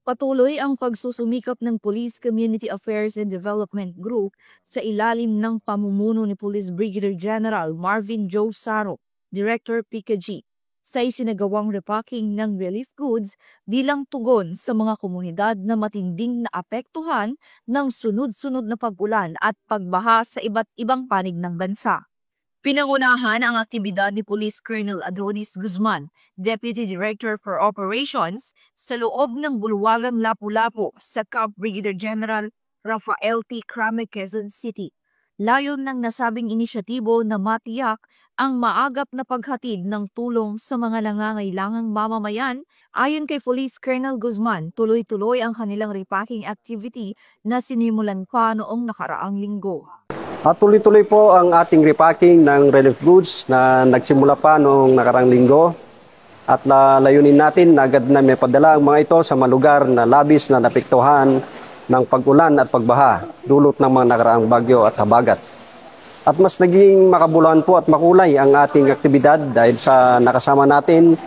Patuloy ang pagsusumikap ng Police Community Affairs and Development Group sa ilalim ng pamumuno ni Police Brigadier General Marvin Joe Saro, Director PCG, sa isinagawang repacking ng relief goods bilang tugon sa mga komunidad na matinding naapektuhan ng sunod-sunod na pag-ulan at pagbaha sa iba't ibang panig ng bansa. Pinangunahan ang aktibidad ni Police Colonel Adonis Guzman, Deputy Director for Operations, sa loob ng bulwagang Lapu-Lapu sa Camp Brigadier General Rafael T. Crame, Quezon City. Layon ng nasabing inisyatibo na matiyak ang maagap na paghatid ng tulong sa mga nangangailangang mamamayan. Ayon kay Police Colonel Guzman, tuloy-tuloy ang kanilang repacking activity na sinimulan pa noong nakaraang linggo. At tuloy-tuloy po ang ating repacking ng relief goods na nagsimula pa noong nakarang linggo. At layunin natin na agad na may padala ang mga ito sa mga lugar na labis na napektuhan ng pag-ulan at pagbaha, dulot ng mga nakaraang bagyo at habagat. At mas naging makabuluhan po at makulay ang ating aktibidad dahil sa nakasama natin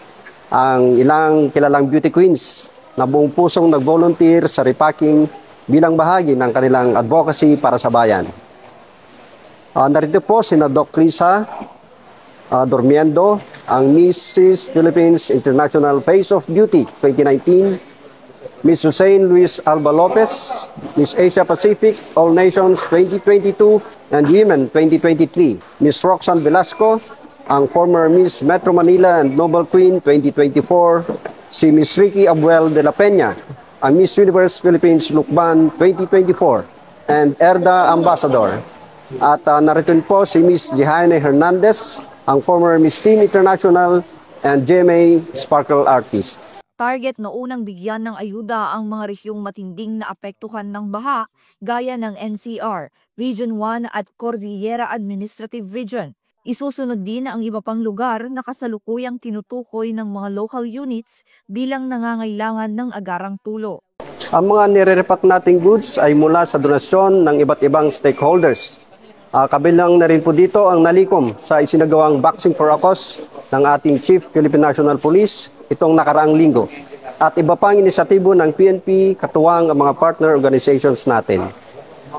ang ilang kilalang beauty queens na buong pusong nag-volunteer sa repacking bilang bahagi ng kanilang advocacy para sa bayan. Narito po si Doc Risa Durmiendo, ang Mrs. Philippines International Face of Beauty 2019, Ms. Hussein Luis Alba Lopez, Miss Asia Pacific All Nations 2022 and Women 2023, Ms. Roxanne Velasco, ang former Miss Metro Manila and Nobel Queen 2024, si Ms. Ricky Abuel de la Peña, ang Miss Universe Philippines Lukban 2024, and Erda Ambassador. At narito po si Miss Jehaine Hernandez, ang former Miss Teen International and GMA Sparkle Artist. Target na unang bigyan ng ayuda ang mga rehiyong matinding naapektuhan ng baha gaya ng NCR, Region 1 at Cordillera Administrative Region. Isusunod din ang iba pang lugar na kasalukuyang tinutukoy ng mga local units bilang nangangailangan ng agarang tulong. Ang mga nire-repack nating goods ay mula sa donasyon ng iba't ibang stakeholders. Kabilang na rin po dito ang nalikom sa isinagawang Boxing for a Cause ng ating Chief Philippine National Police itong nakaraang linggo. At iba pang inisyatibo ng PNP katuwang ang mga partner organizations natin.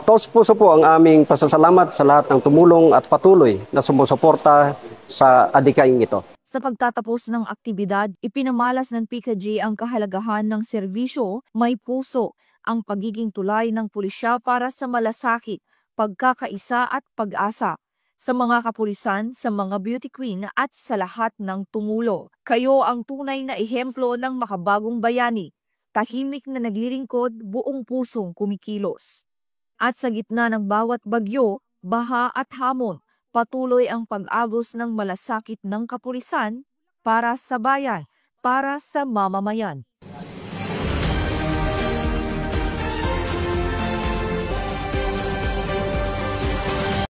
Taos puso po ang aming pasasalamat sa lahat ng tumulong at patuloy na sumusuporta sa adhikaing ito. Sa pagtatapos ng aktibidad, ipinamalas ng PCG ang kahalagahan ng serbisyo, may puso, ang pagiging tulay ng pulisya para sa malasakit, pagkakaisa at pag-asa, sa mga kapulisan, sa mga beauty queen at sa lahat ng tumulo. Kayo ang tunay na ehemplo ng makabagong bayani, tahimik na naglilingkod, buong pusong kumikilos. At sa gitna ng bawat bagyo, baha at hamon, patuloy ang pag-agos ng malasakit ng kapulisan para sa bayan, para sa mamamayan.